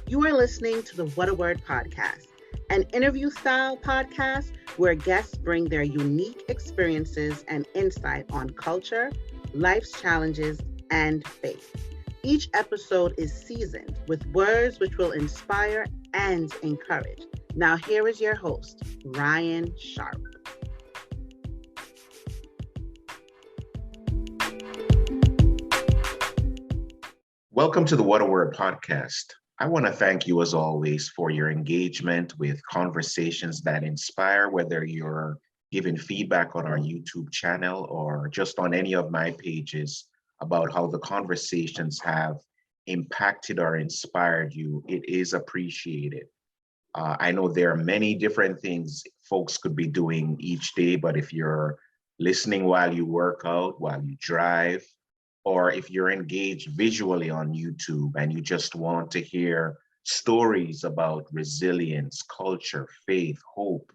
You are listening to the What a Word podcast, an interview-style podcast where guests bring their unique experiences and insight on culture, life's challenges, and faith. Each episode is seasoned with words which will inspire and encourage. Now here is your host, Ryan Sharp. Welcome to the What a Word podcast. I want to thank you as always for your engagement with conversations that inspire, whether you're giving feedback on our YouTube channel or just on any of my pages about how the conversations have impacted or inspired you. It is appreciated. I know there are many different things folks could be doing each day, but if you're listening while you work out, while you drive, or if you're engaged visually on YouTube and you just want to hear stories about resilience, culture, faith, hope,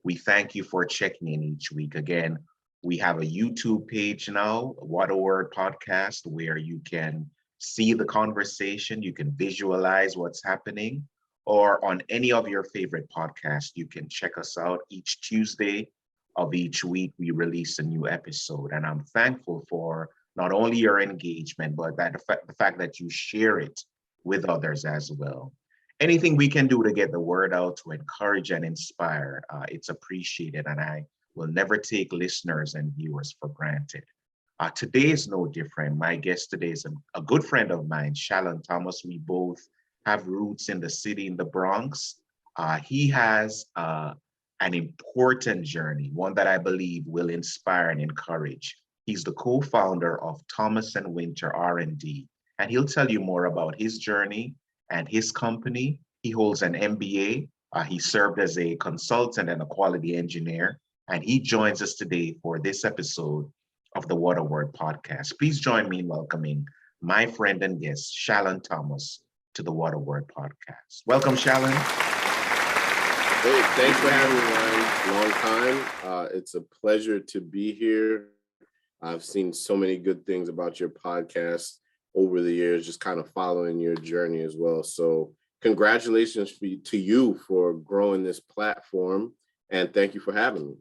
we thank you for checking in each week. Again, we have a YouTube page now, What a Word Podcast, where you can see the conversation, you can visualize what's happening, or on any of your favorite podcasts, you can check us out each Tuesday of each week. We release a new episode, and I'm thankful for not only your engagement, but the fact that you share it with others as well. Anything we can do to get the word out to encourage and inspire, it's appreciated, and I will never take listeners and viewers for granted. Today is no different. My guest today is a good friend of mine, Shallon Thomas. We both have roots in the city, in the Bronx. He has an important journey, one that I believe will inspire and encourage. He's the co-founder of Thomas&Wynter R&D, and he'll tell you more about his journey and his company. He holds an MBA. He served as a consultant and a quality engineer, and he joins us today for this episode of the What a Word podcast. Please join me in welcoming my friend and guest, Shallon Thomas, to the What a Word podcast. Welcome, Shallon. Hey, thanks for having me, Ryan. Long time. It's a pleasure to be here. I've seen so many good things about your podcast over the years, just kind of following your journey as well. So congratulations to you for growing this platform, and thank you for having me.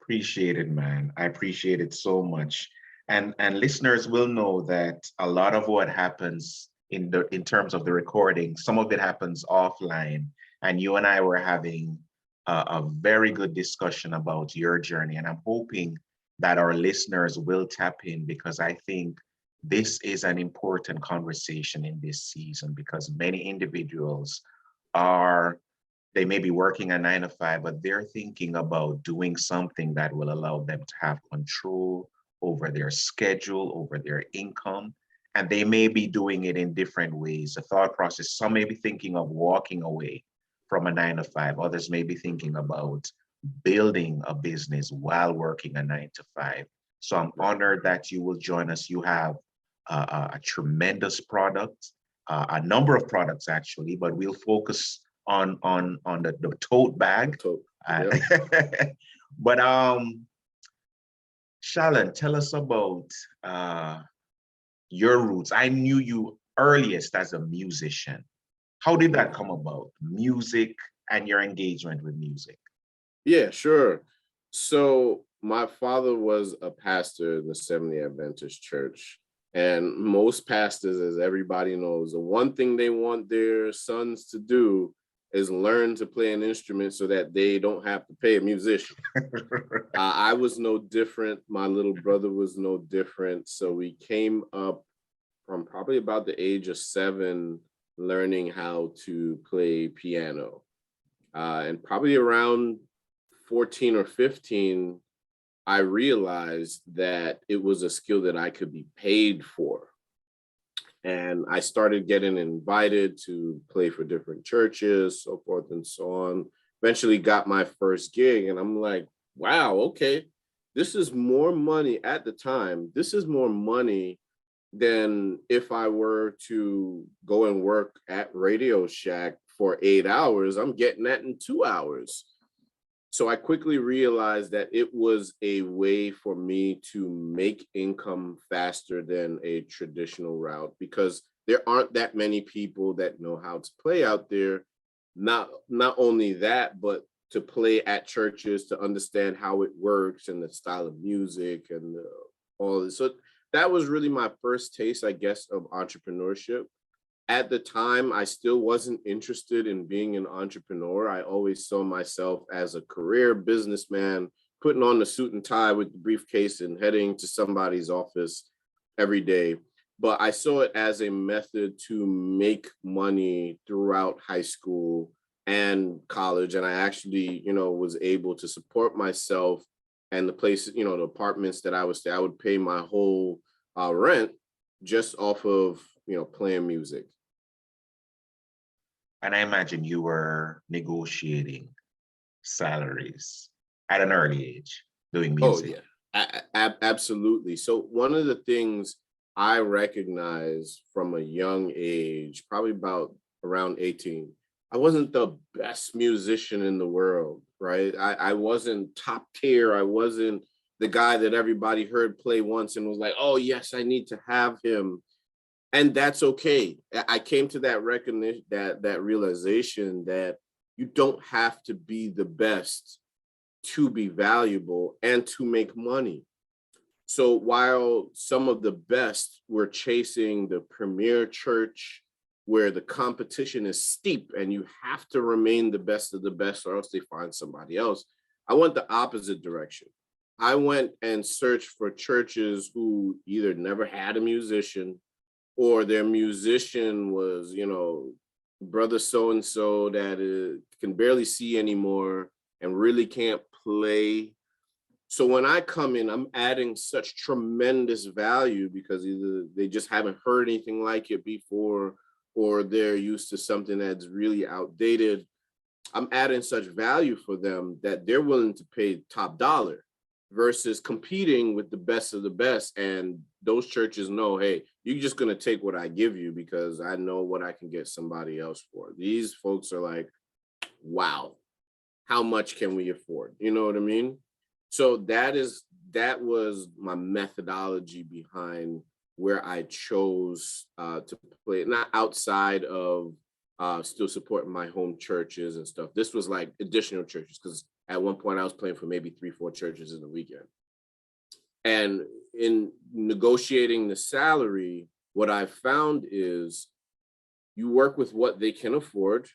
Appreciate it, man. I appreciate it so much. And listeners will know that a lot of what happens in terms of the recording, some of it happens offline. And you and I were having a very good discussion about your journey. And I'm hoping that our listeners will tap in, because I think this is an important conversation in this season, because many individuals they may be working a 9-to-5, but they're thinking about doing something that will allow them to have control over their schedule, over their income, and they may be doing it in different ways. The thought process, some may be thinking of walking away from a 9-to-5, others may be thinking about building a business while working a 9-to-5. So I'm honored that you will join us. You have a tremendous product, a number of products actually, but we'll focus on the tote bag. Yeah. But Shallon, tell us about your roots. I knew you earliest as a musician. How did that come about? Music and your engagement with music. Yeah, sure. So my father was a pastor in the Seventh-day Adventist church. And most pastors, as everybody knows, the one thing they want their sons to do is learn to play an instrument so that they don't have to pay a musician. I was no different. My little brother was no different. So we came up from probably about the age of 7, learning how to play piano. And probably around 14 or 15, I realized that it was a skill that I could be paid for. And I started getting invited to play for different churches, so forth and so on. Eventually got my first gig, and I'm like, wow, okay, this is more money at the time. This is more money than if I were to go and work at Radio Shack for 8 hours. I'm getting that in 2 hours. So I quickly realized that it was a way for me to make income faster than a traditional route, because there aren't that many people that know how to play out there. Not only that, but to play at churches, to understand how it works and the style of music and all this. So that was really my first taste, I guess, of entrepreneurship. At the time, I still wasn't interested in being an entrepreneur. I always saw myself as a career businessman, putting on the suit and tie with the briefcase and heading to somebody's office every day. But I saw it as a method to make money throughout high school and college. And I actually, was able to support myself and the places, the apartments that I would stay. I would pay my whole rent just off of, playing music. And I imagine you were negotiating salaries at an early age doing music. Oh, yeah, absolutely. So one of the things I recognized from a young age, probably about around 18, I wasn't the best musician in the world, right? I wasn't top tier. I wasn't the guy that everybody heard play once and was like, oh, yes, I need to have him. And that's okay. I came to that recognition, that realization that you don't have to be the best to be valuable and to make money. So while some of the best were chasing the premier church where the competition is steep and you have to remain the best of the best or else they find somebody else, I went the opposite direction. I went and searched for churches who either never had a musician or their musician was, brother so-and-so that can barely see anymore and really can't play. So when I come in, I'm adding such tremendous value because either they just haven't heard anything like it before, or they're used to something that's really outdated. I'm adding such value for them that they're willing to pay top dollar versus competing with the best of the best. And those churches know, hey, you're just going to take what I give you because I know what I can get somebody else for. These folks are like, wow, how much can we afford? You know what I mean? So that was my methodology behind where I chose to play, not outside of still supporting my home churches and stuff. This was like additional churches because at one point I was playing for maybe 3-4 churches in the weekend. And in negotiating the salary, what I found is you work with what they can afford.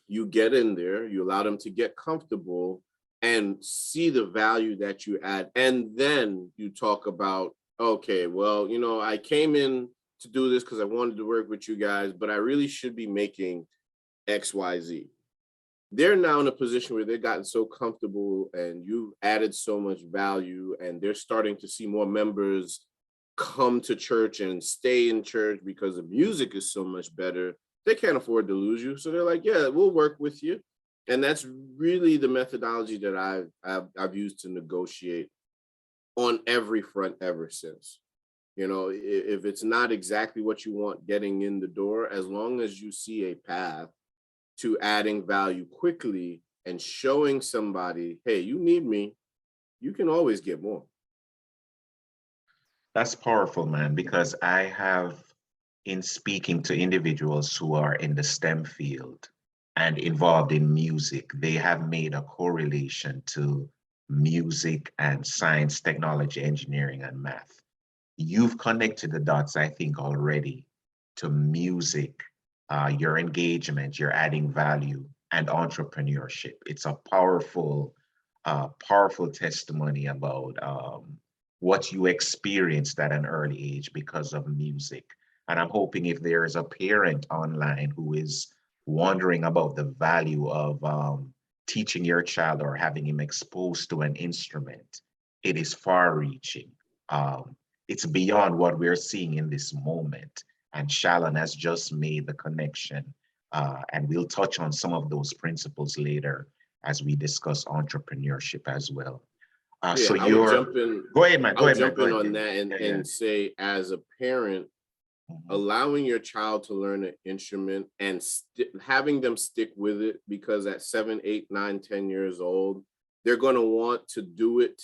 You get in there, you allow them to get comfortable and see the value that you add. And then you talk about, okay, well, I came in to do this because I wanted to work with you guys, but I really should be making X, Y, Z. They're now in a position where they've gotten so comfortable and you've added so much value and they're starting to see more members come to church and stay in church because the music is so much better. They can't afford to lose you. So they're like, yeah, we'll work with you. And that's really the methodology that I've used to negotiate on every front ever since. If it's not exactly what you want getting in the door, as long as you see a path to adding value quickly and showing somebody, hey, you need me, you can always get more. That's powerful, man, because I have, in speaking to individuals who are in the STEM field and involved in music, they have made a correlation to music and science, technology, engineering, and math. You've connected the dots, I think, already to music, your engagement, you're adding value, and entrepreneurship. It's a powerful, powerful testimony about what you experienced at an early age because of music. And I'm hoping if there is a parent online who is wondering about the value of teaching your child or having him exposed to an instrument, it is far-reaching. It's beyond what we're seeing in this moment. And Shallon has just made the connection. And we'll touch on some of those principles later as we discuss entrepreneurship as well. So you're, go ahead, man. I'll jump in on that and say, as a parent, allowing your child to learn an instrument and having them stick with it, because at 7, 8, 9, 10 years old, they're going to want to do it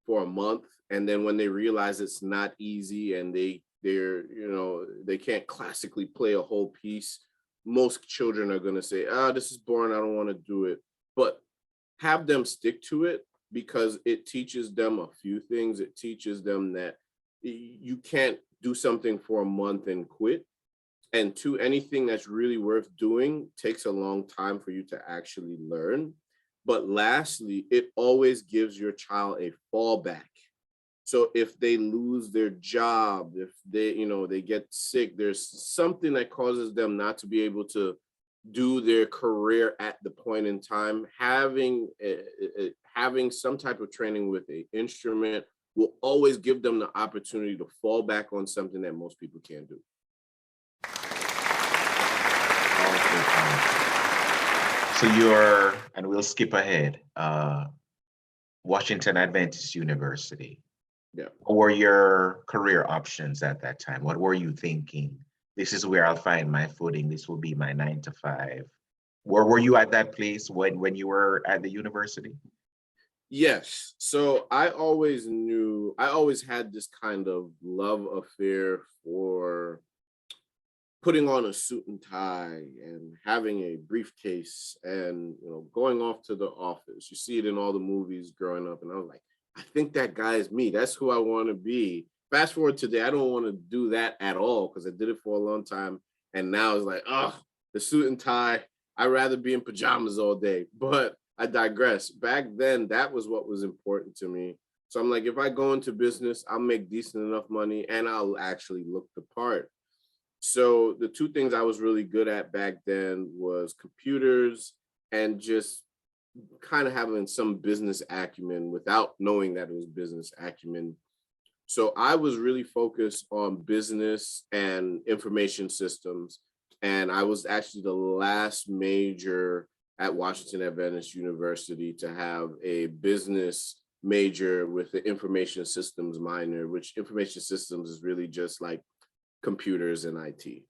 for a month. And then when they realize it's not easy and they they can't classically play a whole piece. Most children are going to say, this is boring, I don't want to do it. But have them stick to it, because it teaches them a few things. It teaches them that you can't do something for a month and quit. And two, anything that's really worth doing takes a long time for you to actually learn. But lastly, it always gives your child a fallback. So if they lose their job, if they get sick, there's something that causes them not to be able to do their career at the point in time. Having some type of training with an instrument will always give them the opportunity to fall back on something that most people can't do. So and we'll skip ahead, Washington Adventist University. Yeah. What were your career options at that time? What were you thinking? This is where I'll find my footing. This will be my 9 to 5. Where were you at that place when you were at the university? Yes. So I always had this kind of love affair for putting on a suit and tie and having a briefcase and going off to the office. You see it in all the movies growing up, and I was like, I think that guy is me. That's who I want to be. Fast forward today, I don't want to do that at all, because I did it for a long time, and now it's like, the suit and tie. I'd rather be in pajamas all day. But I digress. Back then, that was what was important to me. So I'm like, if I go into business, I'll make decent enough money and I'll actually look the part. So the two things I was really good at back then was computers and just kind of having some business acumen without knowing that it was business acumen. So I was really focused on business and information systems. And I was actually the last major at Washington Adventist University to have a business major with the information systems minor, which information systems is really just like computers and IT.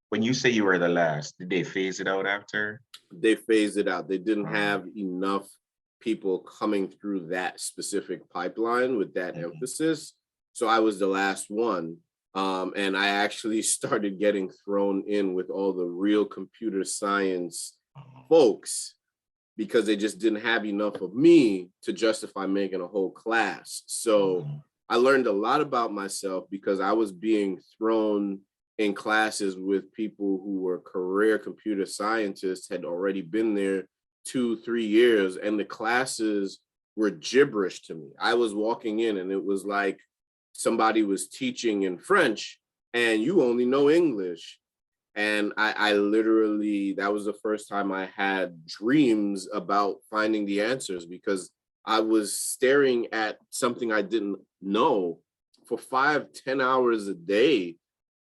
When you say you were the last, did they phase it out after? They phased it out. They didn't have enough people coming through that specific pipeline with that emphasis. So I was the last one. And I actually started getting thrown in with all the real computer science folks, because they just didn't have enough of me to justify making a whole class. So I learned a lot about myself because I was being thrown in classes with people who were career computer scientists, had already been there 2-3 years, and the classes were gibberish to me. I was walking in and it was like somebody was teaching in French and you only know English. And I literally, that was the first time I had dreams about finding the answers, because I was staring at something I didn't know for 5-10 hours a day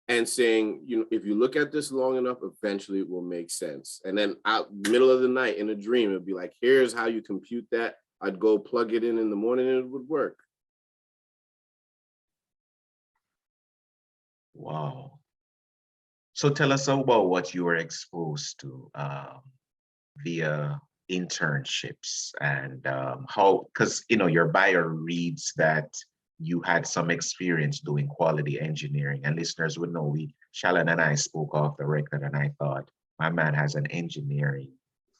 and saying, if you look at this long enough, eventually it will make sense. And then out middle of the night in a dream, it'd be like, here's how you compute that. I'd go plug it in the morning and it would work. Wow. So tell us about what you were exposed to via internships and how, because your bio reads that you had some experience doing quality engineering, and listeners would know Shallon and I spoke off the record, and I thought my man has an engineering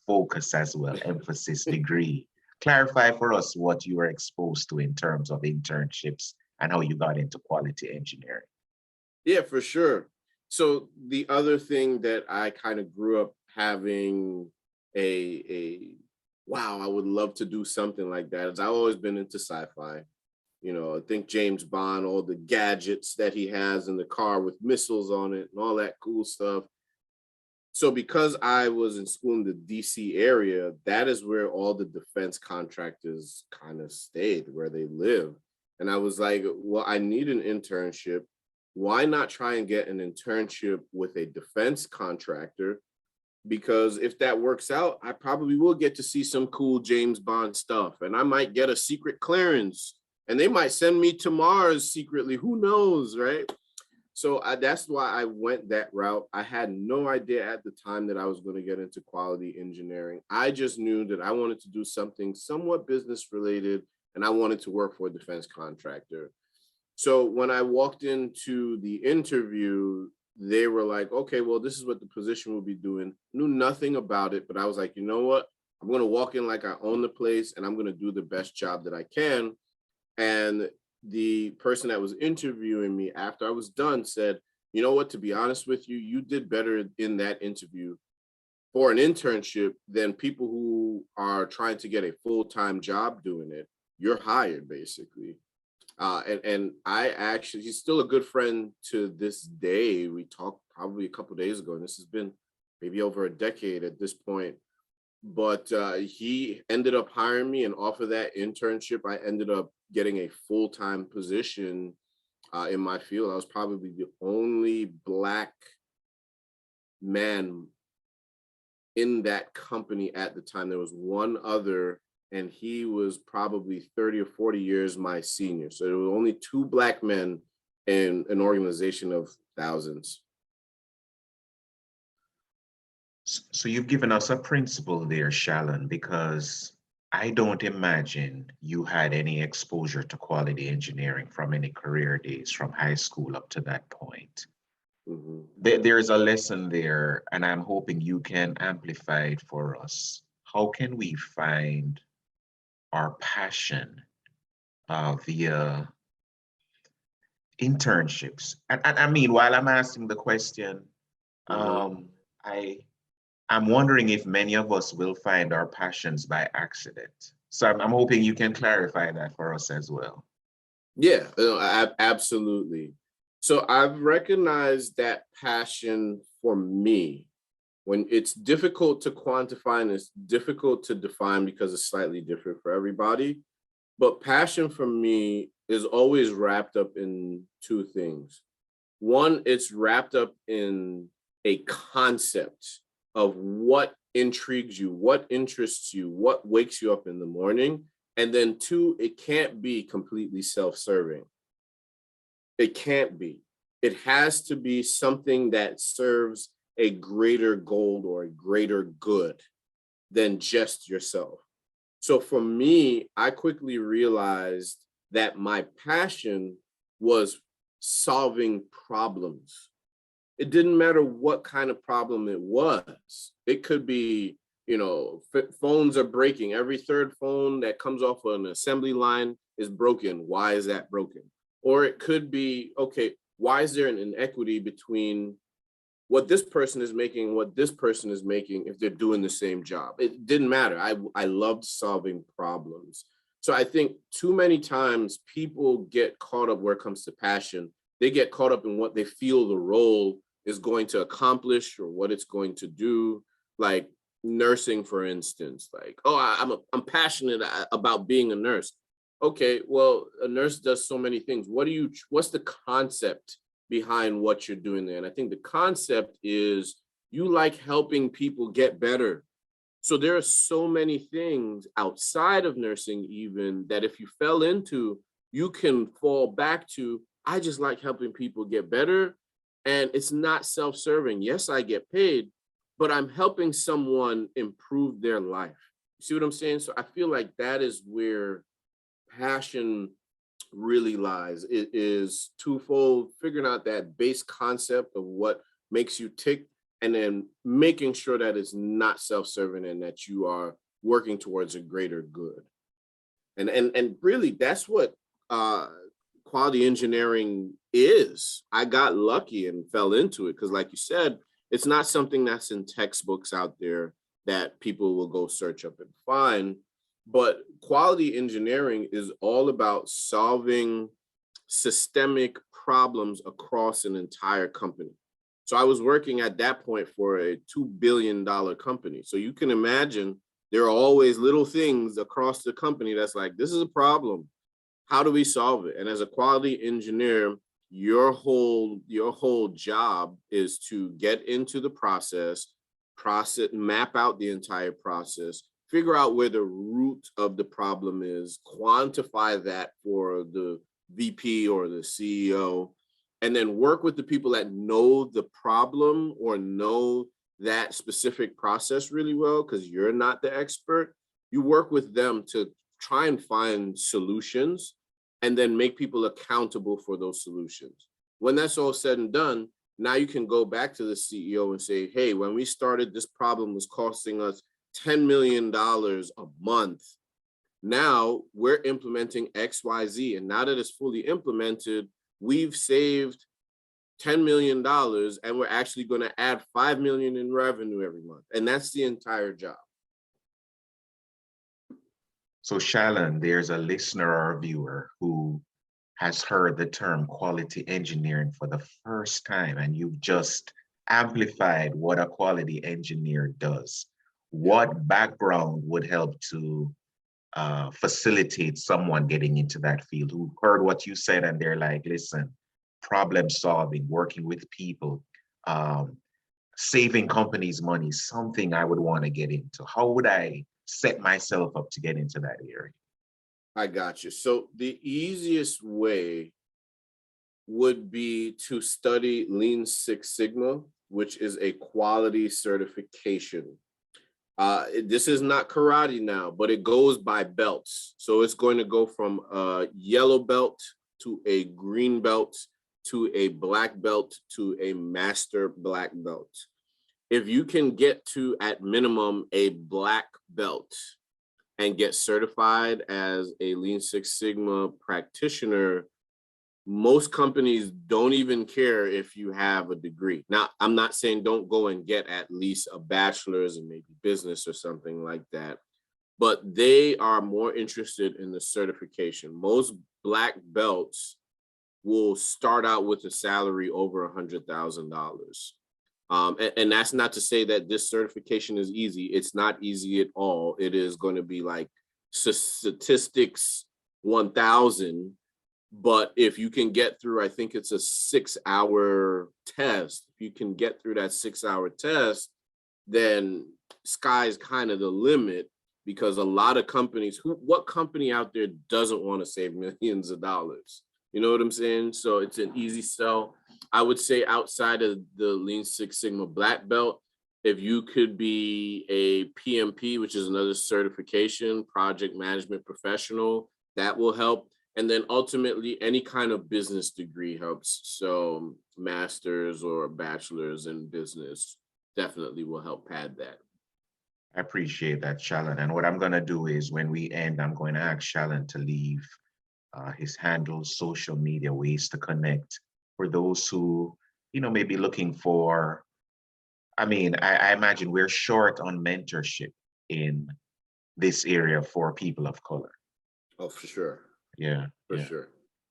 focus as well, emphasis degree. Clarify for us what you were exposed to in terms of internships and how you got into quality engineering. Yeah, for sure. So the other thing that I kind of grew up having wow, I would love to do something like that, is I've always been into sci-fi. I think James Bond, all the gadgets that he has in the car with missiles on it and all that cool stuff. So because I was in school in the DC area, that is where all the defense contractors kind of stayed, where they live. And I was like, well, I need an internship. Why not try and get an internship with a defense contractor? Because if that works out, I probably will get to see some cool James Bond stuff, and I might get a secret clearance, and they might send me to Mars secretly. Who knows, right? So that's why I went that route. I had no idea at the time that I was going to get into quality engineering. I just knew that I wanted to do something somewhat business related and I wanted to work for a defense contractor. So when I walked into the interview, they were like, okay, well, this is what the position will be doing. Knew nothing about it, but I was like, you know what? I'm going to walk in like I own the place, and I'm going to do the best job that I can. And the person that was interviewing me after I was done said, you know what, to be honest with you, you did better in that interview for an internship than people who are trying to get a full-time job doing it. You're hired, basically. And I actually, he's still a good friend to this day. We talked probably a couple of days ago, and this has been maybe over a decade at this point. But he ended up hiring me, and off of that internship, I ended up getting a full-time position in my field. I was probably the only Black man in that company at the time. There was one other, and he was probably 30 or 40 years my senior. So there were only 2 Black men in an organization of thousands. So you've given us a principle there, Shallon, because I don't imagine you had any exposure to quality engineering from any career days from high school up to that point. Mm-hmm. There's a lesson there, and I'm hoping you can amplify it for us. How can we find our passion via internships? And I mean, while I'm asking the question, Mm-hmm. I'm wondering if many of us will find our passions by accident. So I'm hoping you can clarify that for us as well. Yeah, absolutely. So I've recognized that passion for me when it's difficult to quantify and it's difficult to define because it's slightly different for everybody. But passion for me is always wrapped up in 2 things. One, it's wrapped up in a concept of what intrigues you, what interests you, what wakes you up in the morning. And then 2, it can't be completely self-serving. It can't be. It has to be something that serves a greater goal or a greater good than just yourself. So for me, I quickly realized that my passion was solving problems. It didn't matter what kind of problem it was. It could be, phones are breaking. Every 3rd phone that comes off an assembly line is broken. Why is that broken? Or it could be, okay, why is there an inequity between what this person is making and what this person is making if they're doing the same job? It didn't matter. I loved solving problems. So I think too many times people get caught up where it comes to passion. They get caught up in what they feel the role is going to accomplish or what it's going to do. Like nursing, for instance, like, oh, I'm passionate about being a nurse. Okay, well, a nurse does so many things. What's the concept behind what you're doing there? And I think the concept is you like helping people get better. So there are so many things outside of nursing even that if you fell into, you can fall back to, I just like helping people get better. And it's not self-serving. Yes, I get paid, but I'm helping someone improve their life. You see what I'm saying? So I feel like that is where passion really lies. It is twofold: figuring out that base concept of what makes you tick, and then making sure that it's not self-serving and that you are working towards a greater good. And really, that's what quality engineering is. I got lucky and fell into it because, like you said, it's not something that's in textbooks out there that people will go search up and find. But quality engineering is all about solving systemic problems across an entire company. So I was working at that point for a $2 billion company. So you can imagine there are always little things across the company that's like, this is a problem. How do we solve it? And as a quality engineer, your whole job is to get into the process, map out the entire process, figure out where the root of the problem is, quantify that for the VP or the CEO, and then work with the people that know the problem or know that specific process really well, because you're not the expert. You work with them to try and find solutions and then make people accountable for those solutions. When that's all said and done, now you can go back to the CEO and say, hey, when we started, this problem was costing us $10 million a month. Now we're implementing XYZ. And now that it's fully implemented, we've saved $10 million and we're actually going to add $5 million in revenue every month. And that's the entire job. So Shallon, there's a listener or viewer who has heard the term quality engineering for the first time, and you've just amplified what a quality engineer does. What background would help to facilitate someone getting into that field who heard what you said and they're like, listen, problem solving, working with people, saving companies money, something I would want to get into? How would I set myself up to get into that area? I got you. So the easiest way would be to study Lean Six Sigma, which is a quality certification. This is not karate now, but it goes by belts. So it's going to go from a yellow belt to a green belt to a black belt to a master black belt. If you can get to, at minimum, a black belt and get certified as a Lean Six Sigma practitioner, most companies don't even care if you have a degree. Now, I'm not saying don't go and get at least a bachelor's in maybe business or something like that, but they are more interested in the certification. Most black belts will start out with a salary over $100,000. And that's not to say that this certification is easy. It's not easy at all. It is going to be like statistics 1000. But if you can get through, I think it's a 6-hour test. If you can get through that 6-hour test, then sky's kind of the limit, because a lot of companies, what company out there doesn't want to save millions of dollars? You know what I'm saying? So it's an easy sell. I would say outside of the Lean Six Sigma black belt, if you could be a PMP, which is another certification, project management professional, that will help. And then ultimately, any kind of business degree helps. So master's or bachelor's in business definitely will help pad that. I appreciate that, Shallon. And what I'm going to do is when we end, I'm going to ask Shallon to leave his handles, social media, ways to connect for those who, may be looking for. I mean, I imagine we're short on mentorship in this area for people of color. Oh, for sure. Yeah, for sure.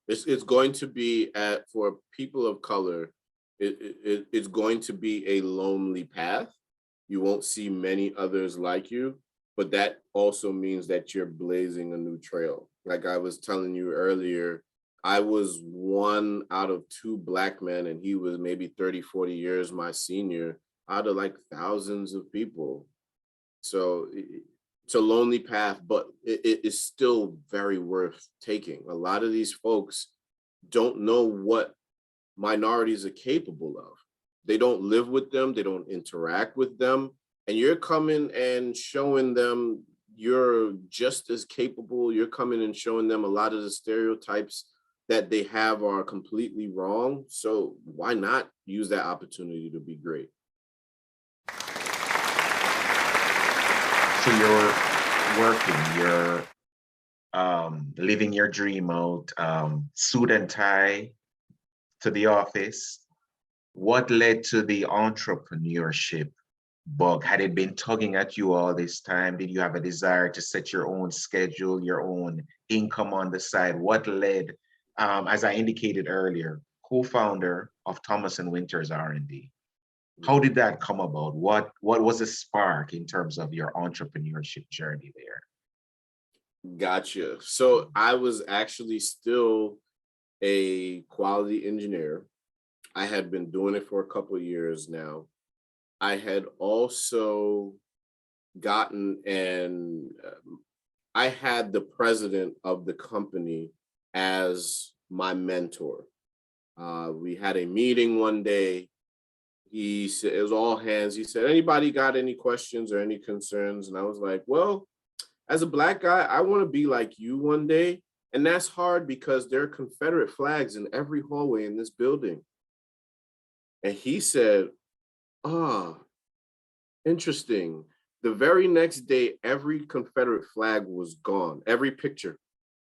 It's going to be for people of color. It's going to be a lonely path. You won't see many others like you, but that also means that you're blazing a new trail. Like I was telling you earlier, I was one out of 2 Black men, and he was maybe 30, 40 years my senior out of like thousands of people. So it's a lonely path, but it is still very worth taking. A lot of these folks don't know what minorities are capable of. They don't live with them. They don't interact with them. And you're coming and showing them you're just as capable. You're coming and showing them a lot of the stereotypes that they have are completely wrong. So why not use that opportunity to be great? So you're working, you're living your dream out, suit and tie to the office. What led to the entrepreneurship bug? Had it been tugging at you all this time? Did you have a desire to set your own schedule, your own income on the side? What led, as I indicated earlier, co-founder of Thomas&Wynter's R&D. How did that come about? What was the spark in terms of your entrepreneurship journey there? Gotcha. So I was actually still a quality engineer. I had been doing it for a couple of years now. I had also gotten I had the president of the company as my mentor. We had a meeting one day. He said, it was all hands. He said, anybody got any questions or any concerns? And I was like, well, as a Black guy, I want to be like you one day. And that's hard because there are Confederate flags in every hallway in this building. And he said, ah, interesting. The very next day, every Confederate flag was gone. Every picture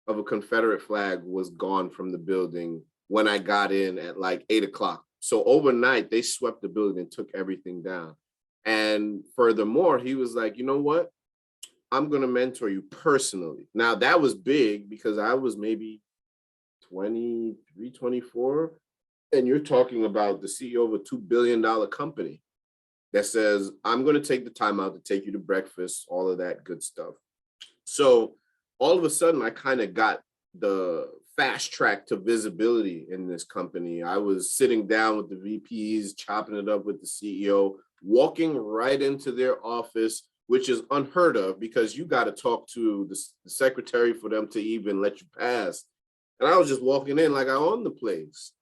of a Confederate flag was gone from the building when I got in at like 8 o'clock. So overnight, they swept the building and took everything down. And furthermore, he was like, you know what? I'm going to mentor you personally. Now, that was big because I was maybe 23, 24. And you're talking about the CEO of a $2 billion company that says, I'm going to take the time out to take you to breakfast, all of that good stuff. So all of a sudden, I kind of got the fast track to visibility in this company. I was sitting down with the VPs, chopping it up with the CEO, walking right into their office, which is unheard of because you got to talk to the secretary for them to even let you pass. And I was just walking in like I owned the place.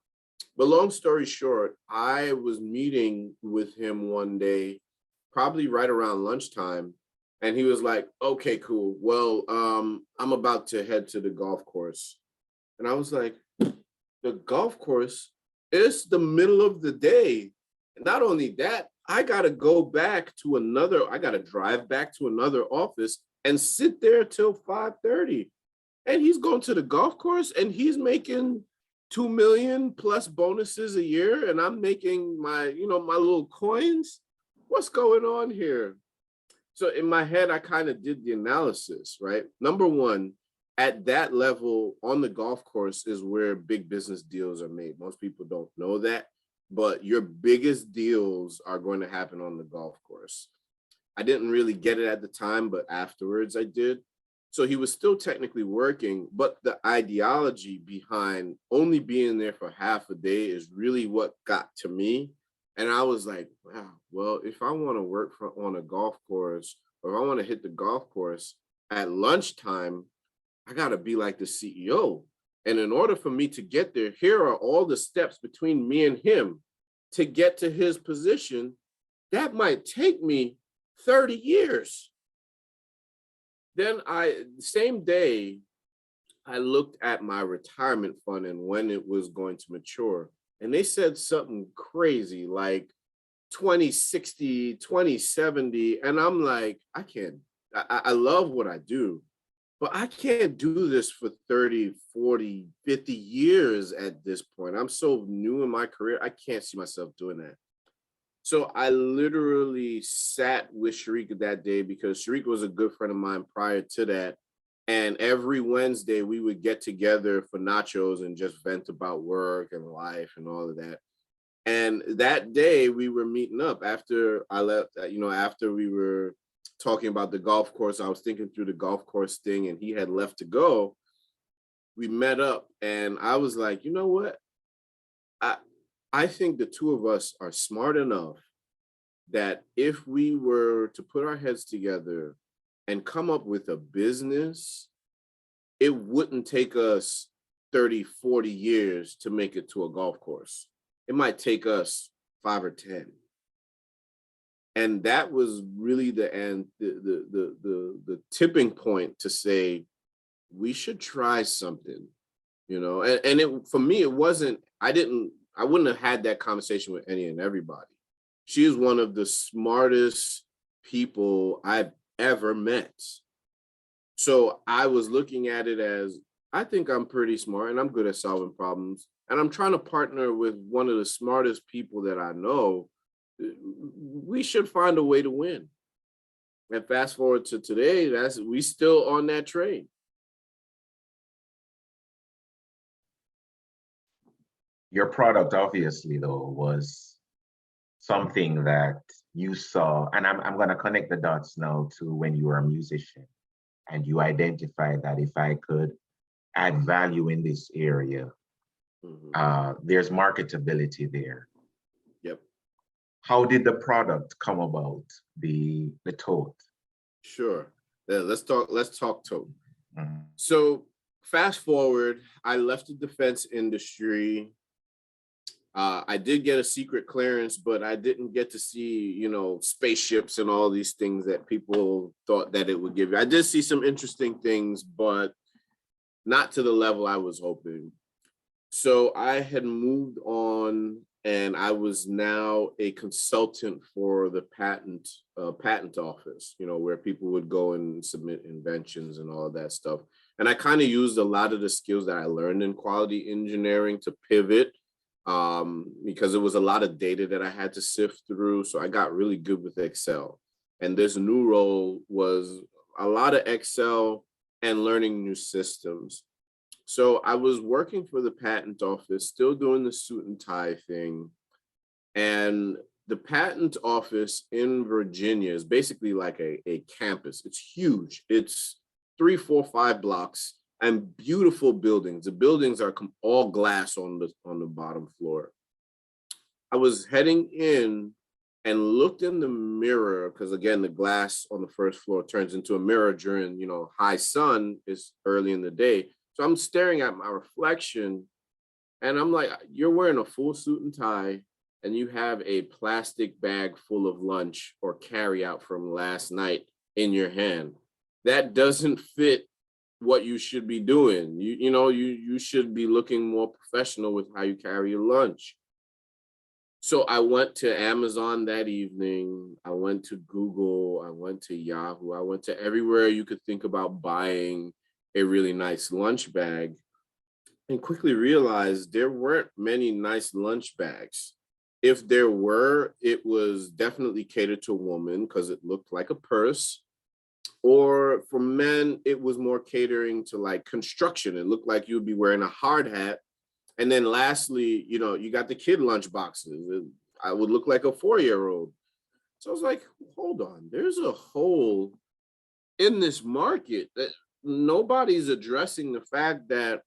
But long story short, I was meeting with him one day, probably right around lunchtime. And he was like, okay, cool. Well, I'm about to head to the golf course. And I was like, the golf course? It's the middle of the day. And not only that, I got to drive back to another office and sit there till 5:30. And he's going to the golf course and he's making 2 million plus bonuses a year. And I'm making my little coins. What's going on here? So in my head, I kind of did the analysis, right? Number one, at that level on the golf course is where big business deals are made. Most people don't know that, but your biggest deals are going to happen on the golf course. I didn't really get it at the time, but afterwards I did. So he was still technically working, but the ideology behind only being there for half a day is really what got to me. And I was like, wow, well, if I want to work on a golf course, or if I want to hit the golf course at lunchtime, I got to be like the CEO. And in order for me to get there, here are all the steps between me and him to get to his position. That might take me 30 years. Then same day, I looked at my retirement fund and when it was going to mature. And they said something crazy like 2060, 2070. And I'm like, I love what I do, but I can't do this for 30, 40, 50 years at this point. I'm so new in my career. I can't see myself doing that. So I literally sat with Sharika that day because Sharika was a good friend of mine prior to that. And every Wednesday we would get together for nachos and just vent about work and life and all of that. And that day we were meeting up after I left, after we were talking about the golf course. I was thinking through the golf course thing and he had left to go. We met up and I was like, you know what? I think the two of us are smart enough that if we were to put our heads together and come up with a business, it wouldn't take us 30, 40 years to make it to a golf course. It might take us 5 or 10. And that was really the end, the tipping point to say, we should try something, and it, for me, it wasn't, I wouldn't have had that conversation with any and everybody. She is one of the smartest people I've ever met. So I was looking at it as, I think I'm pretty smart and I'm good at solving problems. And I'm trying to partner with one of the smartest people that I know. We should find a way to win. And fast forward to today, we still on that train. Your product, obviously, though, was something that you saw, and I'm going to connect the dots now to when you were a musician and you identified that if I could add value in this area, there's marketability there. Yep. How did the product come about, the tote? Sure. Let's talk tote. Mm-hmm. So fast forward, I left the defense industry. I did get a secret clearance, but I didn't get to see, spaceships and all these things that people thought that it would give you. I did see some interesting things, but not to the level I was hoping. So I had moved on, and I was now a consultant for the patent office, where people would go and submit inventions and all of that stuff. And I kind of used a lot of the skills that I learned in quality engineering to pivot, because it was a lot of data that I had to sift through. So I got really good with Excel. And this new role was a lot of Excel and learning new systems. So I was working for the patent office, still doing the suit and tie thing. And the patent office in Virginia is basically like a campus. It's huge. It's 3, 4, 5 blocks and beautiful buildings. The buildings are all glass on the bottom floor. I was heading in and looked in the mirror, because again, the glass on the first floor turns into a mirror during, high sun, is early in the day. So I'm staring at my reflection and I'm like, you're wearing a full suit and tie and you have a plastic bag full of lunch or carry out from last night in your hand. That doesn't fit what you should be doing. You should be looking more professional with how you carry your lunch. So I went to Amazon that evening. I went to Google. I went to Yahoo. I went to everywhere you could think about buying a really nice lunch bag, and quickly realized there weren't many nice lunch bags. If there were, it was definitely catered to a woman because it looked like a purse. Or for men, it was more catering to like construction. It looked like you'd be wearing a hard hat. And then lastly, you got the kid lunch boxes. I would look like a 4-year-old. So I was like, hold on, there's a hole in this market that nobody's addressing, the fact that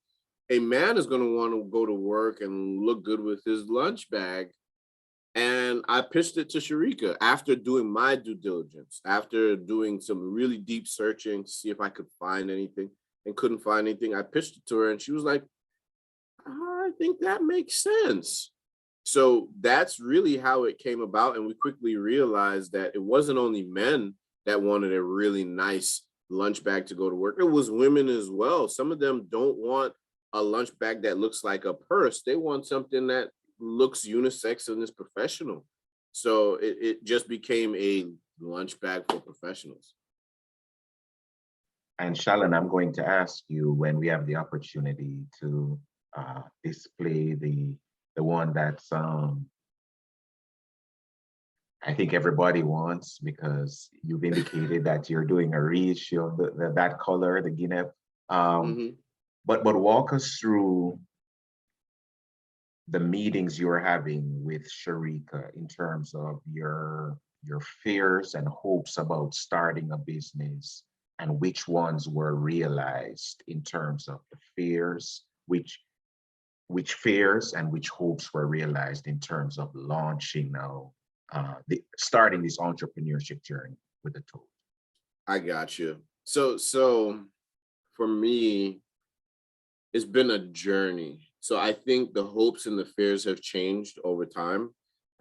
a man is going to want to go to work and look good with his lunch bag. And I pitched it to Sharika after doing my due diligence, after doing some really deep searching to see if I could find anything, and couldn't find anything. I pitched it to her and she was like, I think that makes sense. So that's really how it came about. And we quickly realized that it wasn't only men that wanted a really nice lunch bag to go to work. It was women as well. Some of them don't want a lunch bag that looks like a purse. They want something that looks unisex and is professional. So it just became a lunch bag for professionals. And Shallon, I'm going to ask you, when we have the opportunity to display the one that's I think everybody wants, because you've indicated that you're doing a reissue of that color, the Guinea. But walk us through the meetings you're having with Sharika in terms of your fears and hopes about starting a business, and which ones were realized in terms of the fears, which fears and which hopes were realized in terms of launching now, starting this entrepreneurship journey with the tool. I got you. So for me, it's been a journey. So I think the hopes and the fears have changed over time.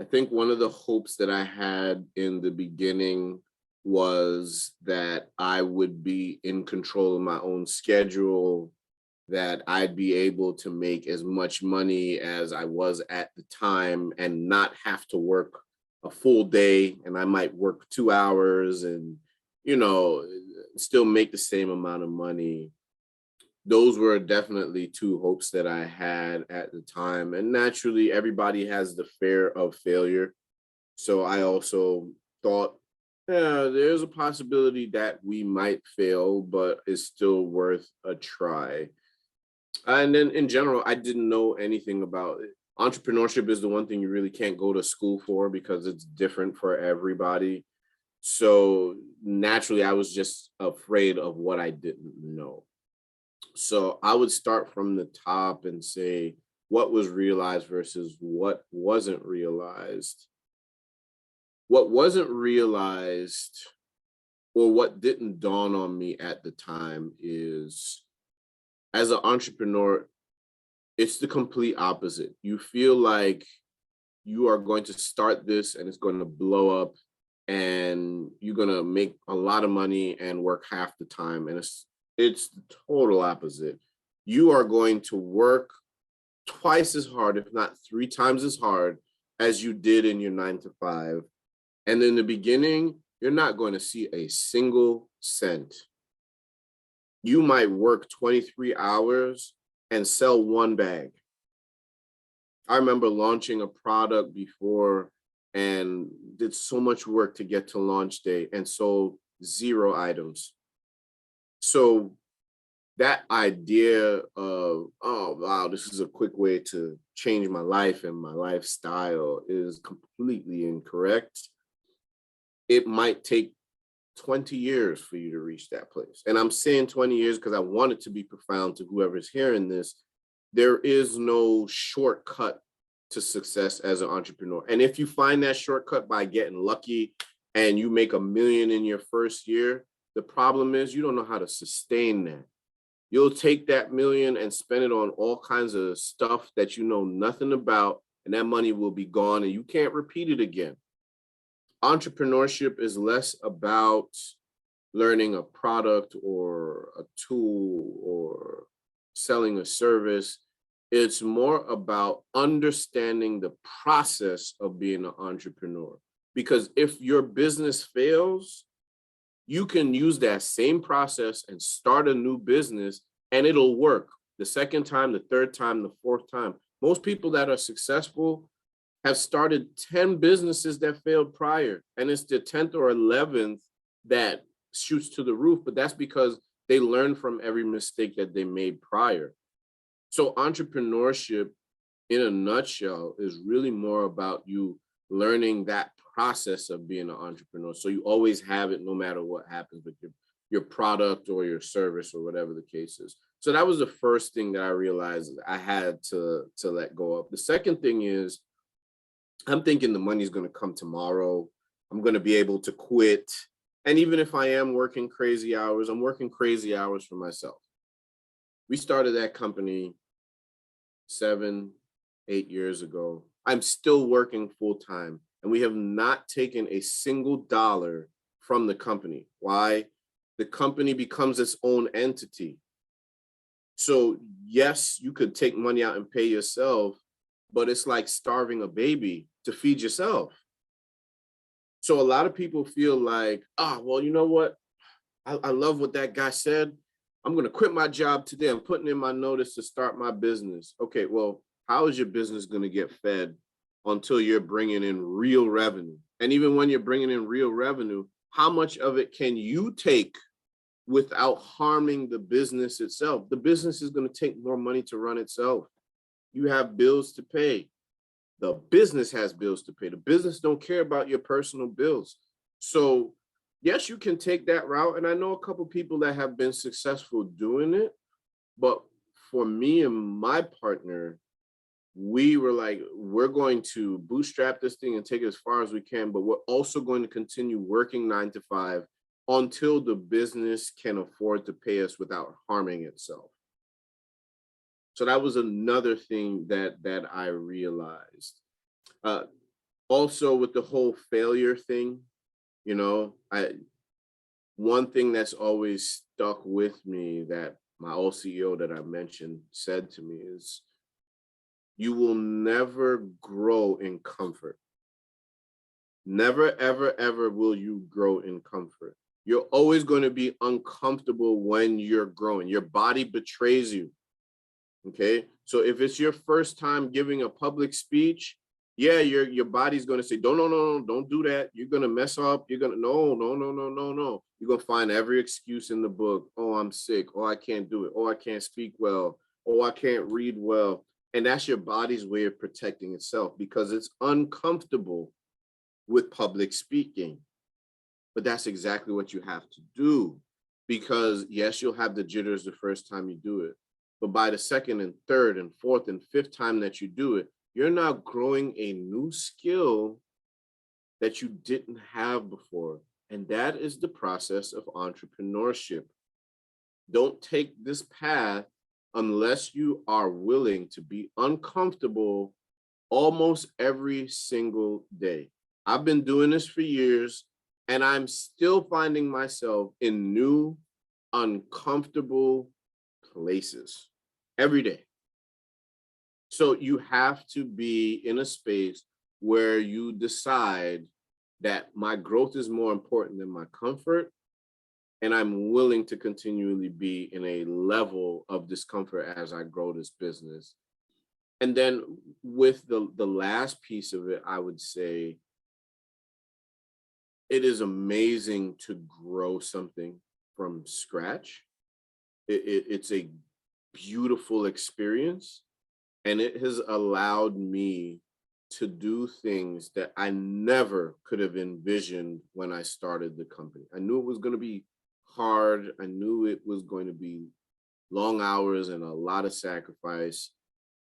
I think one of the hopes that I had in the beginning was that I would be in control of my own schedule, that I'd be able to make as much money as I was at the time and not have to work a full day, and I might work 2 hours and, still make the same amount of money. Those were definitely 2 hopes that I had at the time. And naturally, everybody has the fear of failure. So I also thought, yeah, there's a possibility that we might fail, but it's still worth a try. And then in general, I didn't know anything about it. Entrepreneurship is the one thing you really can't go to school for because it's different for everybody. So naturally, I was just afraid of what I didn't know. So I would start from the top and say what was realized versus what wasn't realized. What wasn't realized, or what didn't dawn on me at the time, is as an entrepreneur, it's the complete opposite. You feel like you are going to start this and it's going to blow up and you're going to make a lot of money and work half the time. And it's the total opposite. You are going to work twice as hard, if not 3 times as hard as you did in your 9 to 5. And in the beginning, you're not going to see a single cent. You might work 23 hours and sell 1 bag. I remember launching a product before and did so much work to get to launch day and sold 0 items. So that idea of, oh, wow, this is a quick way to change my life and my lifestyle is completely incorrect. It might take 20 years for you to reach that place. And I'm saying 20 years because I want it to be profound to whoever's hearing this. There is no shortcut to success as an entrepreneur. And if you find that shortcut by getting lucky and you make $1 million in your first year, the problem is you don't know how to sustain that. You'll take that $1 million and spend it on all kinds of stuff that you know nothing about, and that money will be gone and you can't repeat it again. Entrepreneurship is less about learning a product or a tool or selling a service. It's more about understanding the process of being an entrepreneur. Because if your business fails, you can use that same process and start a new business and it'll work the second time, the third time, the fourth time. Most people that are successful have started 10 businesses that failed prior, and it's the 10th or 11th that shoots to the roof, but that's because they learned from every mistake that they made prior. So entrepreneurship, in a nutshell, is really more about you learning that process of being an entrepreneur. So you always have it no matter what happens with your product or your service or whatever the case is. So that was the first thing that I realized I had to let go of. The second thing is, I'm thinking the money's going to come tomorrow. I'm going to be able to quit. And even if I am working crazy hours, I'm working crazy hours for myself. We started that company 7, 8 years ago. I'm still working full time, and we have not taken a single dollar from the company. Why? The company becomes its own entity. So yes, you could take money out and pay yourself, but it's like starving a baby to feed yourself. So a lot of people feel like, well, you know what? I love what that guy said. I'm going to quit my job today. I'm putting in my notice to start my business. Okay, well, how is your business going to get fed until you're bringing in real revenue? And even when you're bringing in real revenue, how much of it can you take without harming the business itself? The business is going to take more money to run itself. You have bills to pay. The business has bills to pay. The business don't care about your personal bills. So yes, you can take that route. And I know a couple of people that have been successful doing it. But for me and my partner, we were like, we're going to bootstrap this thing and take it as far as we can, but we're also going to continue working 9 to 5 until the business can afford to pay us without harming itself. So that was another thing that I realized. Also with the whole failure thing, one thing that's always stuck with me that my old CEO that I mentioned said to me is, you will never grow in comfort. Never, ever, ever will you grow in comfort. You're always going to be uncomfortable when you're growing. Your body betrays you. Okay. So if it's your first time giving a public speech, yeah, your body's going to say, no, don't do that. You're going to mess up. You're going to, no. You're going to find every excuse in the book. Oh, I'm sick. Oh, I can't do it. Oh, I can't speak well. Oh, I can't read well. And that's your body's way of protecting itself because it's uncomfortable with public speaking. But that's exactly what you have to do because yes, you'll have the jitters the first time you do it. But by the second and third and fourth and fifth time that you do it, you're now growing a new skill that you didn't have before. And that is the process of entrepreneurship. Don't take this path unless you are willing to be uncomfortable almost every single day. I've been doing this for years, and I'm still finding myself in new, uncomfortable places every day. So you have to be in a space where you decide that my growth is more important than my comfort, and I'm willing to continually be in a level of discomfort as I grow this business. And then with the last piece of it, I would say it is amazing to grow something from scratch. It's a beautiful experience, and it has allowed me to do things that I never could have envisioned when I started the company. I knew it was going to be hard. I knew it was going to be long hours and a lot of sacrifice,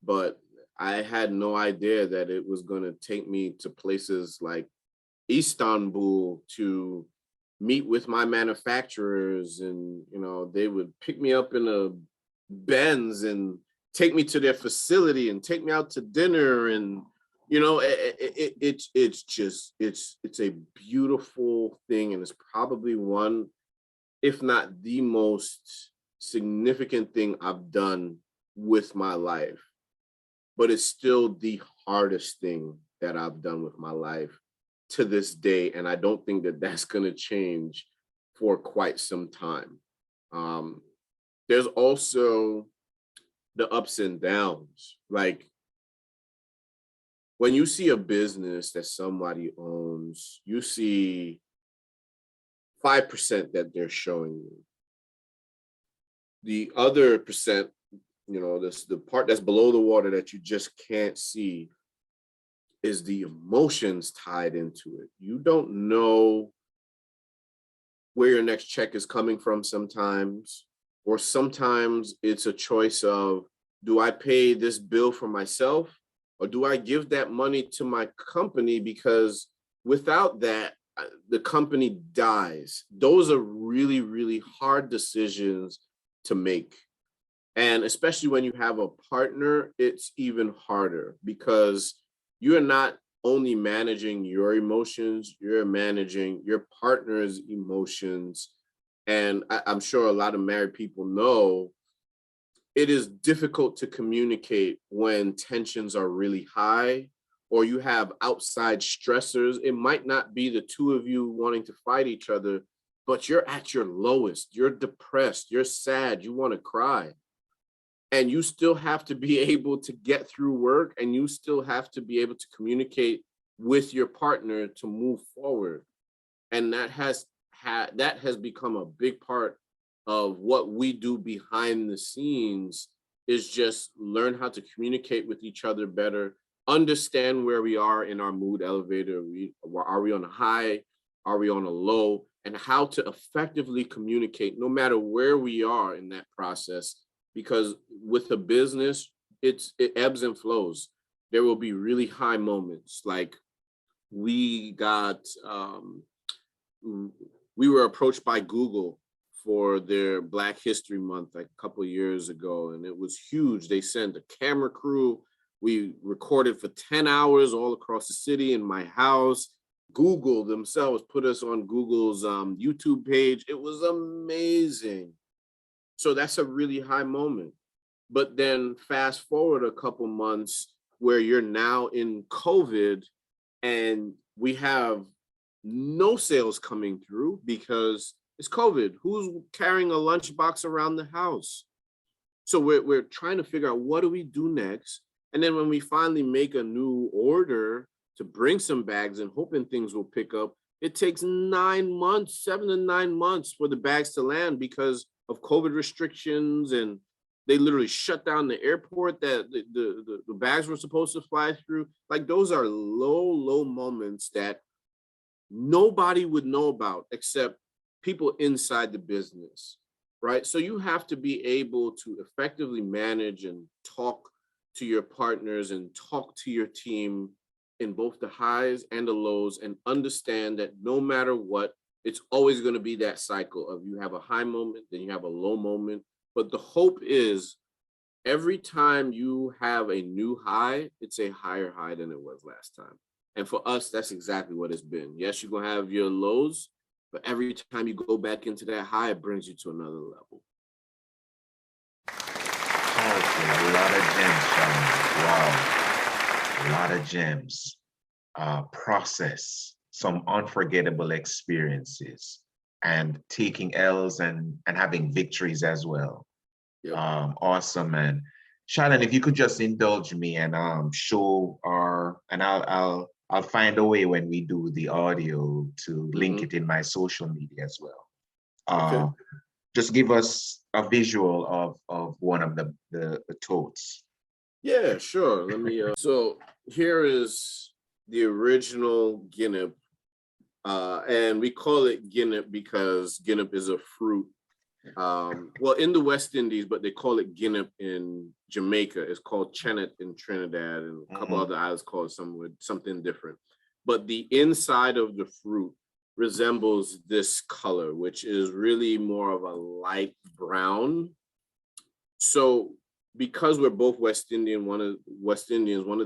but I had no idea that it was going to take me to places like Istanbul to meet with my manufacturers, and they would pick me up in a Benz and take me to their facility and take me out to dinner. And it's a beautiful thing, and it's probably one, if not the most significant thing I've done with my life. But it's still the hardest thing that I've done with my life to this day, and I don't think that that's going to change for quite some time. There's also the ups and downs. Like when you see a business that somebody owns, you see 5% that they're showing you. The other percent, this the part that's below the water that you just can't see, is the emotions tied into it. You don't know where your next check is coming from sometimes, or sometimes it's a choice of, do I pay this bill for myself, or do I give that money to my company? Because without that, the company dies. Those are really, really hard decisions to make. And especially when you have a partner, it's even harder, because you're not only managing your emotions, you're managing your partner's emotions. And I'm sure a lot of married people know it is difficult to communicate when tensions are really high, or you have outside stressors. It might not be the two of you wanting to fight each other, but you're at your lowest, you're depressed, you're sad, you want to cry. And you still have to be able to get through work, and you still have to be able to communicate with your partner to move forward. And that has become a big part of what we do behind the scenes, is just learn how to communicate with each other better, understand where we are in our mood elevator. Are we on a high? Are we on a low? And how to effectively communicate no matter where we are in that process. Because with a business, it ebbs and flows. There will be really high moments. Like we were approached by Google for their Black History Month like a couple of years ago, and it was huge. They sent a camera crew. We recorded for 10 hours all across the city in my house. Google themselves put us on Google's YouTube page. It was amazing. So that's a really high moment. But then fast forward a couple months where you're now in COVID, and we have no sales coming through because it's COVID. Who's carrying a lunchbox around the house? So we're trying to figure out, what do we do next? And then when we finally make a new order to bring some bags and hoping things will pick up, it takes 9 months, 7 to 9 months for the bags to land because of COVID restrictions, and they literally shut down the airport that the bags were supposed to fly through. Like, those are low moments that nobody would know about except people inside the business, right? So you have to be able to effectively manage and talk to your partners and talk to your team in both the highs and the lows, and understand that no matter what, it's always going to be that cycle of, you have a high moment, then you have a low moment. But the hope is every time you have a new high, it's a higher high than it was last time. And for us, that's exactly what it's been. Yes, you're going to have your lows, but every time you go back into that high, it brings you to another level. Powerful. A lot of gems, Shallon. Wow. A lot of gems. Process, some unforgettable experiences, and taking L's and having victories as well. Yep. Awesome, man. Shallon, if you could just indulge me and show and I'll find a way when we do the audio to link it in my social media as well. Okay. Just give us a visual of one of the totes. Yeah, sure. Let me. So here is the original Guinnep, and we call it Guinnep because Guinnep is a fruit. Well, in the West Indies, but they call it Guinnep in Jamaica. It's called Chenet in Trinidad, and a couple other islands call it something different. But the inside of the fruit resembles this color, which is really more of a light brown. So because we're both West Indians, one of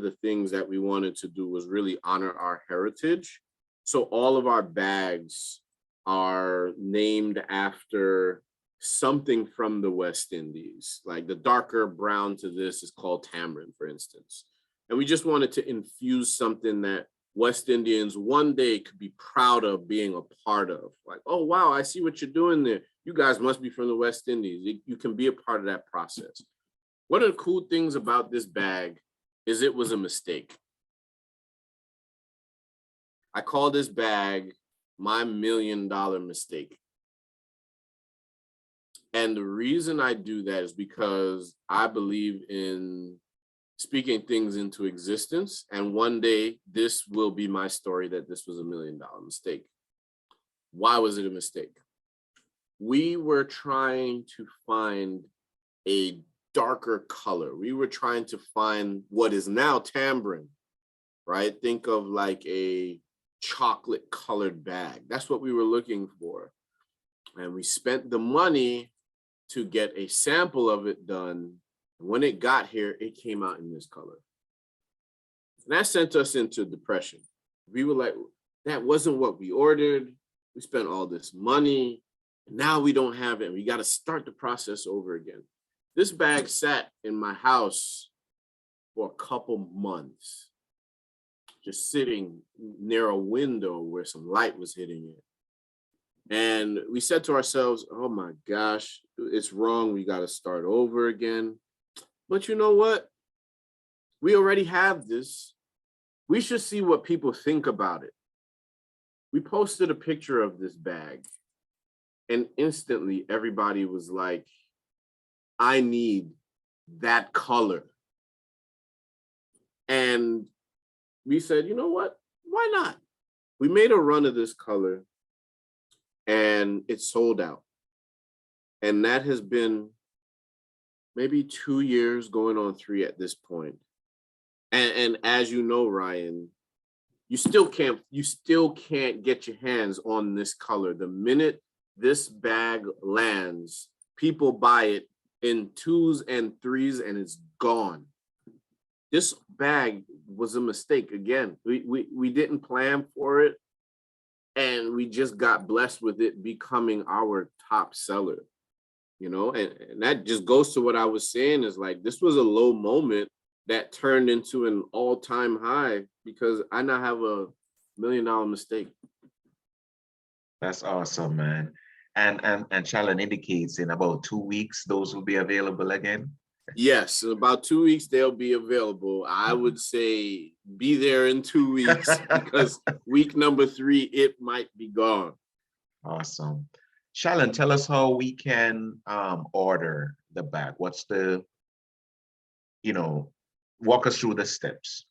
the things that we wanted to do was really honor our heritage. So all of our bags are named after something from the West Indies. Like the darker brown to this is called tamarind, for instance. And we just wanted to infuse something that West Indians one day could be proud of being a part of. Like, oh, wow, I see what you're doing there. You guys must be from the West Indies. You can be a part of that process. One of the cool things about this bag is it was a mistake. I call this bag my $1 million mistake. And the reason I do that is because I believe in speaking things into existence. And one day this will be my story that this was $1 million mistake. Why was it a mistake? We were trying to find a darker color. We were trying to find what is now tamarind, right? Think of like a chocolate colored bag. That's what we were looking for. And we spent the money to get a sample of it done. When it got here, it came out in this color. And that sent us into depression. We were like, that wasn't what we ordered. We spent all this money. And now we don't have it. We got to start the process over again. This bag sat in my house for a couple months, just sitting near a window where some light was hitting it. And we said to ourselves, oh my gosh, it's wrong. We got to start over again. But you know what? We already have this. We should see what people think about it. We posted a picture of this bag, and instantly everybody was like, I need that color. And we said, you know what? Why not? We made a run of this color and it sold out. And that has been maybe 2 years going on 3 at this point. And as you know, Ryan, you still can't get your hands on this color. The minute this bag lands, people buy it in 2s and 3s and it's gone. This bag was a mistake. Again, we didn't plan for it, and we just got blessed with it becoming our top seller, you know, and that just goes to what I was saying is like, this was a low moment that turned into an all-time high because I now have a $1 million mistake. That's awesome, man. And Shallon indicates in about 2 weeks, those will be available again. Yes, in about 2 weeks, they'll be available. I would say be there in 2 weeks because week number 3, it might be gone. Awesome. Shallon, tell us how we can order the bag. What's the, walk us through the steps.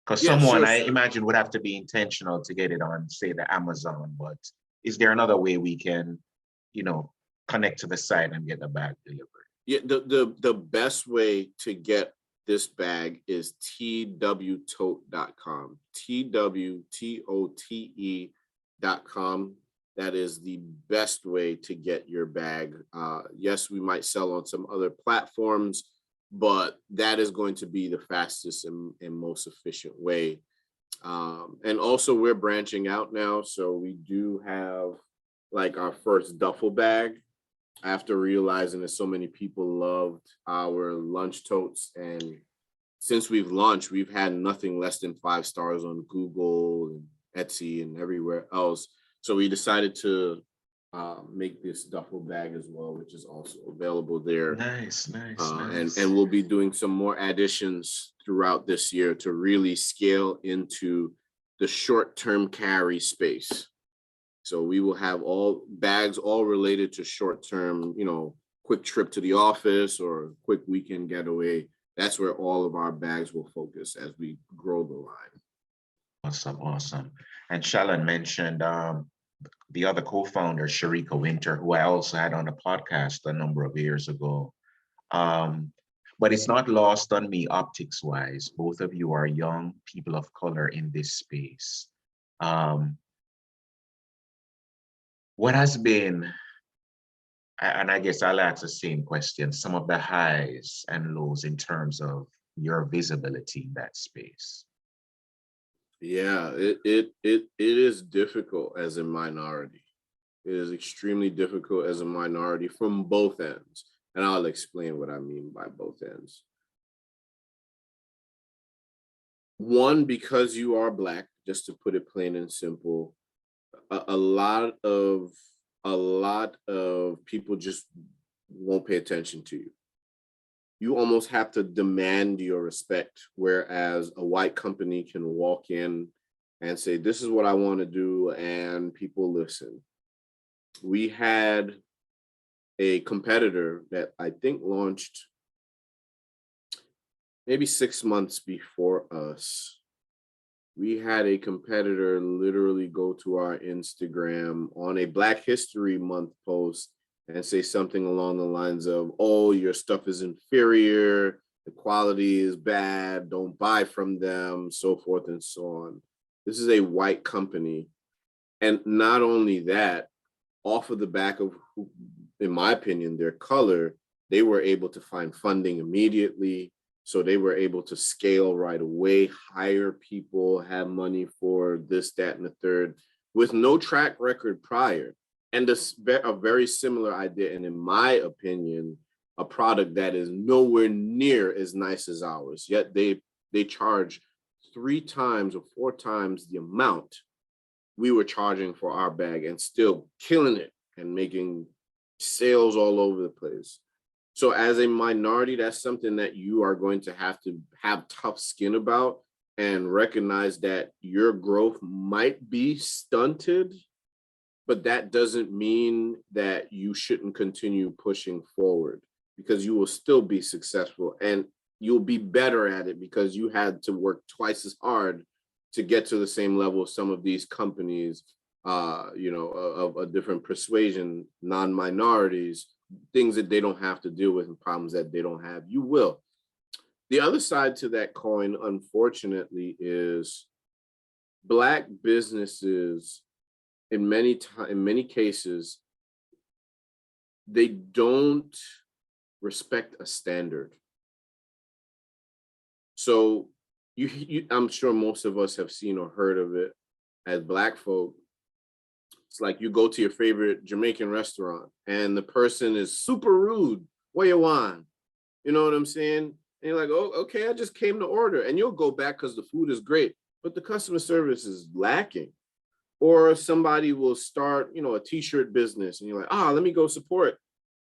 Because someone, I imagine, would have to be intentional to get it on, say, the Amazon. But is there another way we can, connect to the site and get the bag delivered? Yeah, the best way to get this bag is twtote.com. twtote.com. That is the best way to get your bag. Yes, we might sell on some other platforms, but that is going to be the fastest and most efficient way. And also we're branching out now. So we do have like our first duffel bag after realizing that so many people loved our lunch totes. And since we've launched, we've had nothing less than 5 stars on Google and Etsy and everywhere else. So we decided to make this duffel bag as well, which is also available there. Nice. And we'll be doing some more additions throughout this year to really scale into the short-term carry space. So we will have all bags all related to short-term, quick trip to the office or quick weekend getaway. That's where all of our bags will focus as we grow the line. Awesome. And Shallon mentioned the other co-founder, Thomas&Wynter, who I also had on the podcast a number of years ago. But it's not lost on me optics-wise. Both of you are young people of color in this space. What has been, and I guess I'll ask the same question, some of the highs and lows in terms of your visibility in that space? Yeah, it is difficult as a minority. It is extremely difficult as a minority from both ends. And I'll explain what I mean by both ends. One, because you are Black, just to put it plain and simple, a lot of people just won't pay attention to you. You almost have to demand your respect, whereas a white company can walk in and say, this is what I want to do, and people listen. We had a competitor that I think launched maybe 6 months before us. We had a competitor literally go to our Instagram on a Black History Month post and say something along the lines of, oh, your stuff is inferior, the quality is bad, don't buy from them, so forth and so on. This is a white company. And not only that, off of the back of, in my opinion, their color, they were able to find funding immediately. So they were able to scale right away, hire people, have money for this, that, and the third, with no track record prior. And a very similar idea, and in my opinion, a product that is nowhere near as nice as ours. Yet they charge 3 times or 4 times the amount we were charging for our bag, and still killing it and making sales all over the place. So as a minority, that's something that you are going to have tough skin about, and recognize that your growth might be stunted, but that doesn't mean that you shouldn't continue pushing forward, because you will still be successful and you'll be better at it because you had to work twice as hard to get to the same level of some of these companies, of a different persuasion, non-minorities, things that they don't have to deal with and problems that they don't have. You will. The other side to that coin, unfortunately, is Black businesses, in many cases, they don't respect a standard. So I'm sure most of us have seen or heard of it as Black folk. It's like you go to your favorite Jamaican restaurant and the person is super rude. What you want? You know what I'm saying? And you're like, oh, okay, I just came to order. And you'll go back because the food is great, but the customer service is lacking. Or somebody will start, a t-shirt business and you're like, let me go support.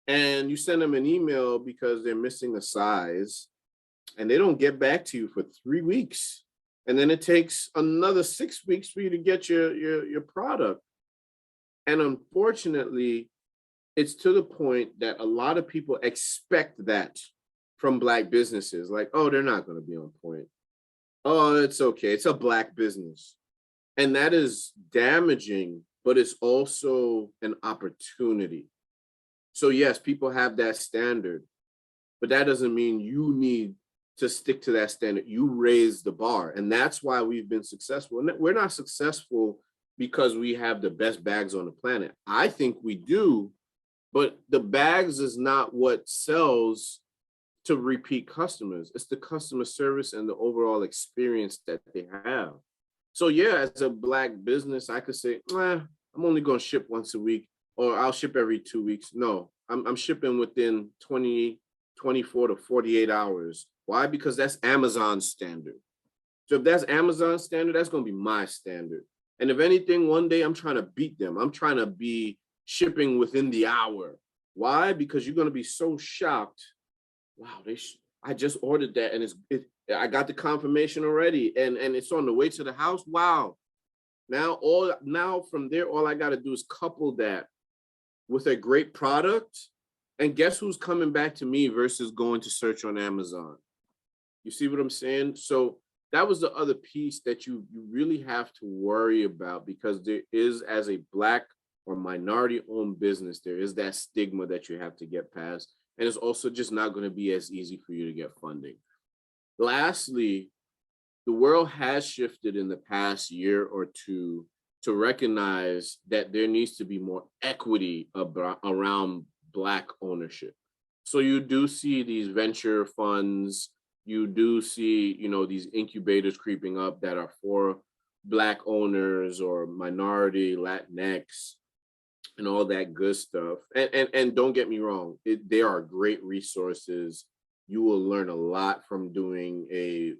And you send them an email because they're missing a size and they don't get back to you for 3 weeks. And then it takes another 6 weeks for you to get your product. And unfortunately, it's to the point that a lot of people expect that from Black businesses. Like, oh, they're not going to be on point. Oh, it's okay. It's a Black business. And that is damaging, but it's also an opportunity. So yes, people have that standard, but that doesn't mean you need to stick to that standard. You raise the bar. And that's why we've been successful. And we're not successful because we have the best bags on the planet. I think we do, but the bags is not what sells to repeat customers. It's the customer service and the overall experience that they have. So yeah, as a Black business, I could say, I'm only going to ship once a week, or I'll ship every 2 weeks. No, I'm shipping within 24 to 48 hours. Why? Because that's Amazon's standard. So if that's Amazon's standard, that's going to be my standard. And if anything, one day I'm trying to beat them. I'm trying to be shipping within the hour. Why? Because you're going to be so shocked. Wow, I just ordered that, and I got the confirmation already, and it's on the way to the house. Wow. Now from there, all I got to do is couple that with a great product, and guess who's coming back to me versus going to search on Amazon? You see what I'm saying? So that was the other piece that you really have to worry about, because there is, as a Black or minority-owned business, there is that stigma that you have to get past. And it's also just not going to be as easy for you to get funding. Lastly, the world has shifted in the past year or two to recognize that there needs to be more equity around Black ownership. So you do see these venture funds, you do see, these incubators creeping up that are for Black owners or minority, Latinx, and all that good stuff. And don't get me wrong, there are great resources. You will learn a lot from doing a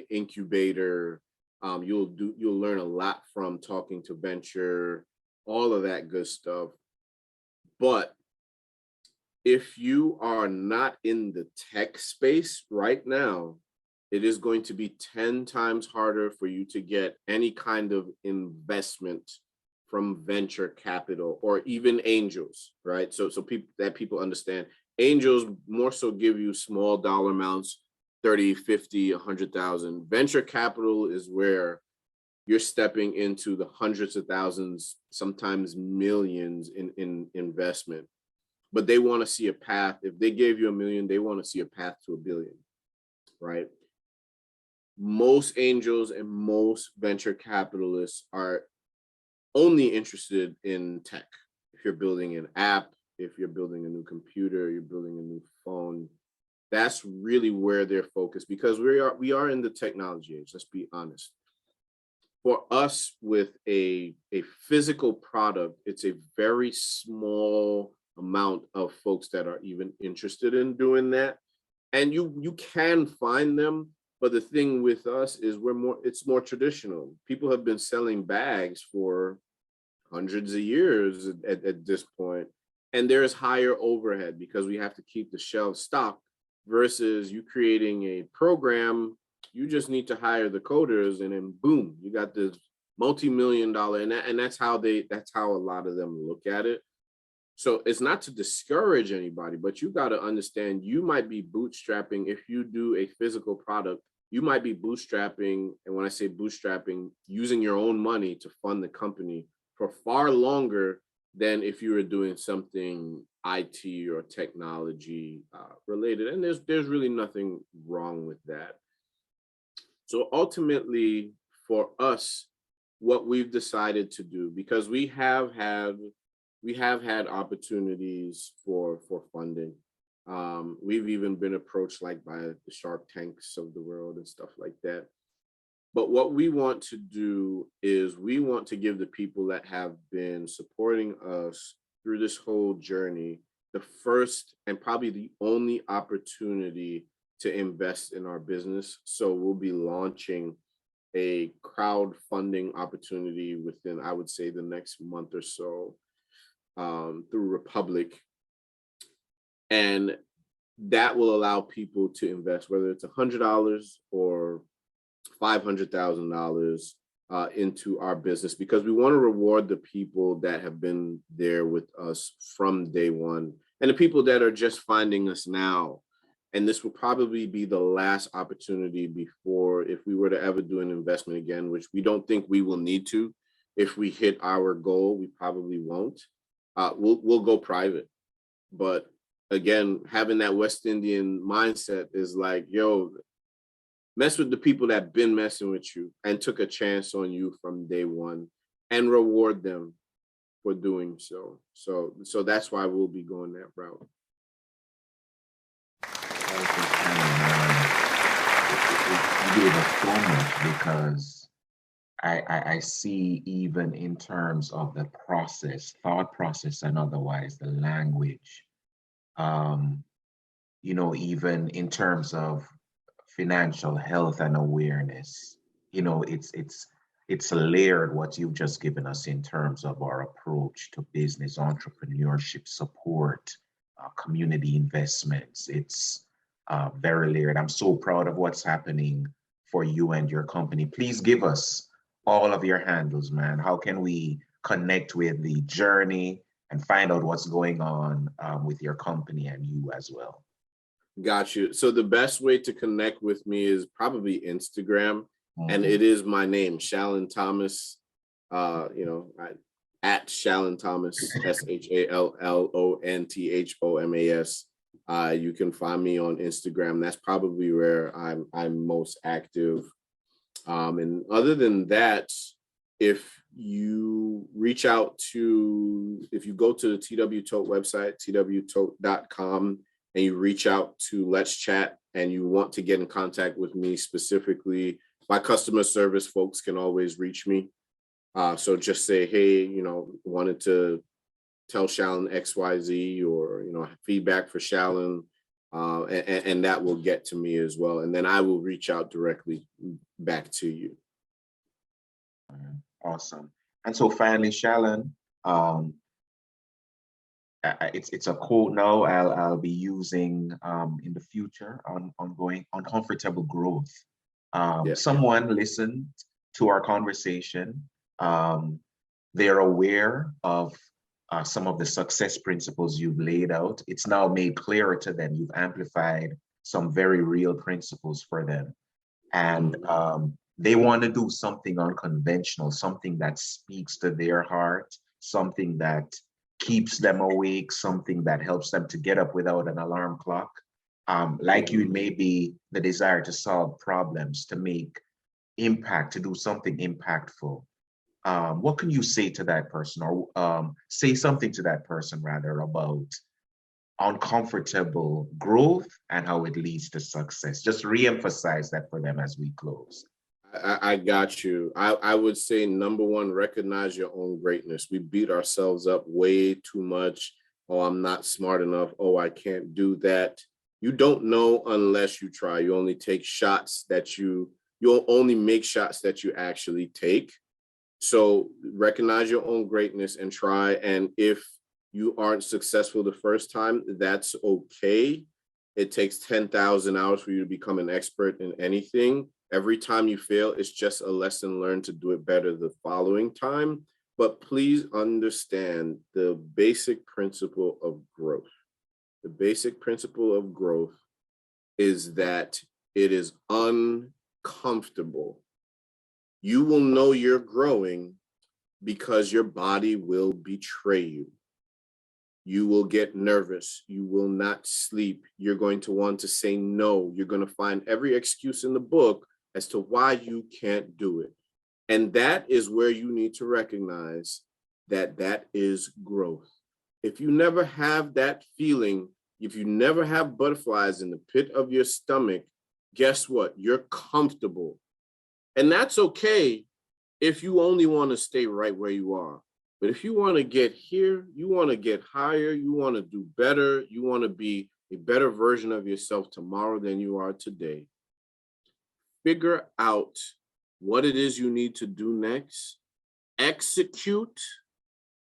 incubator. You'll learn a lot from talking to venture, all of that good stuff. But if you are not in the tech space right now, it is going to be 10 times harder for you to get any kind of investment from venture capital or even angels, right? So people understand. Angels more so give you small dollar amounts, 30, 50, 100,000. Venture capital is where you're stepping into the hundreds of thousands, sometimes millions in investment. But they want to see a path. If they gave you $1 million, they want to see a path to $1 billion, right? Most angels and most venture capitalists are only interested in tech. If you're building an app, if you're building a new computer, you're building a new phone, that's really where they're focused, because we are in the technology age, let's be honest. For us, with a physical product, it's a very small amount of folks that are even interested in doing that. And you can find them, but the thing with us is it's more traditional. People have been selling bags for hundreds of years at this point, and there's higher overhead because we have to keep the shelves stocked, versus you creating a program. You just need to hire the coders, and then boom, you got this multi-million-dollar, and that's how a lot of them look at it. So it's not to discourage anybody, but you got to understand, you might be bootstrapping. If you do a physical product, you might be bootstrapping. And when I say bootstrapping, using your own money to fund the company for far longer than if you were doing something IT or technology related. And there's really nothing wrong with that. So ultimately, for us, what we've decided to do, because we have had opportunities for funding. We've even been approached by the Shark Tanks of the world and stuff like that. But what we want to do is we want to give the people that have been supporting us through this whole journey the first and probably the only opportunity to invest in our business. So we'll be launching a crowdfunding opportunity within, I would say, the next month or so, through Republic. And that will allow people to invest, whether it's $100 or $500,000 into our business, because we want to reward the people that have been there with us from day one, and the people that are just finding us now. And this will probably be the last opportunity before, if we were to ever do an investment again, which we don't think we will need to. If we hit our goal, we probably won't. We'll go private. But again, having that West Indian mindset is like, yo, mess with the people that have been messing with you and took a chance on you from day one, and reward them for doing so. So that's why we'll be going that route. You gave us so much because I see even in terms of the process, thought process and otherwise, the language, um, even in terms of financial health and awareness, it's layered what you've just given us in terms of our approach to business, entrepreneurship support, community investments. It's very layered. I'm so proud of what's happening for you and your company. Please give us all of your handles, man. How can we connect with the journey and find out what's going on with your company and you as well? Got you. So the best way to connect with me is probably Instagram, and Mhm. it is my name, Shallon Thomas. At Shallon Thomas, SHALLONTHOMAS. You can find me on Instagram. That's probably where I'm most active. And other than that, if you go to the TW Tote website, twtote.com, and you reach out to Let's Chat and you want to get in contact with me specifically, my customer service folks can always reach me. So just say, hey, wanted to tell Shallon XYZ, or, feedback for Shallon, and that will get to me as well. And then I will reach out directly back to you. Awesome. And so finally, Shallon, it's a quote now I'll be using in the future on ongoing uncomfortable growth. Yeah. Someone listened to our conversation. They're aware of some of the success principles you've laid out. It's now made clearer to them. You've amplified some very real principles for them. And they want to do something unconventional, something that speaks to their heart, something that keeps them awake, something that helps them to get up without an alarm clock. Like you, it may be the desire to solve problems, to make impact, to do something impactful. What can you say to that person, or say something to that person rather, about uncomfortable growth and how it leads to success? Just re-emphasize that for them as we close. I got you. I would say, number one, recognize your own greatness. We beat ourselves up way too much. Oh, I'm not smart enough. Oh, I can't do that. You don't know unless you try. You only take shots that you'll only make shots that you actually take. So recognize your own greatness and try. And if you aren't successful the first time, that's okay. It takes 10,000 hours for you to become an expert in anything. Every time you fail, it's just a lesson learned to do it better the following time. But please understand the basic principle of growth. The basic principle of growth is that it is uncomfortable. You will know you're growing because your body will betray you. You will get nervous. You will not sleep. You're going to want to say no. You're going to find every excuse in the book as to why you can't do it. And that is where you need to recognize that that is growth. If you never have that feeling, if you never have butterflies in the pit of your stomach, guess what? You're comfortable. And that's okay if you only want to stay right where you are. But if you want to get here, you want to get higher, you want to do better, you want to be a better version of yourself tomorrow than you are today, figure out what it is you need to do next, execute,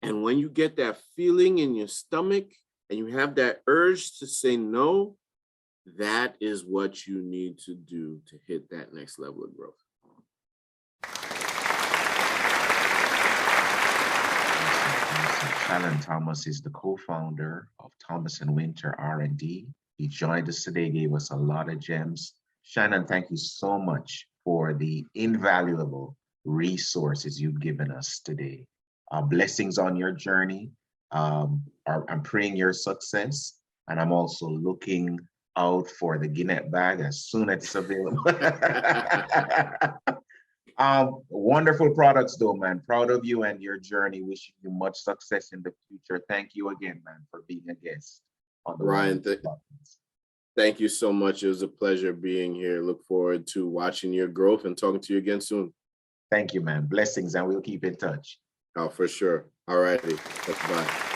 and when you get that feeling in your stomach and you have that urge to say no, that is what you need to do to hit that next level of growth. Shallon Thomas is the co-founder of Thomas&Wynter R&D. He joined us today, gave us a lot of gems. Shallon, thank you so much for the invaluable resources you've given us today. Blessings on your journey. I'm praying your success, and I'm also looking out for the Guinness bag as soon as it's available. Wonderful products though, man. Proud of you and your journey. Wishing you much success in the future. Thank you again, man, for being a guest on the Ryan, Thank you so much. It was a pleasure being here. Look forward to watching your growth and talking to you again soon. Thank you, man. Blessings, and we'll keep in touch. Oh, for sure. All righty. Bye.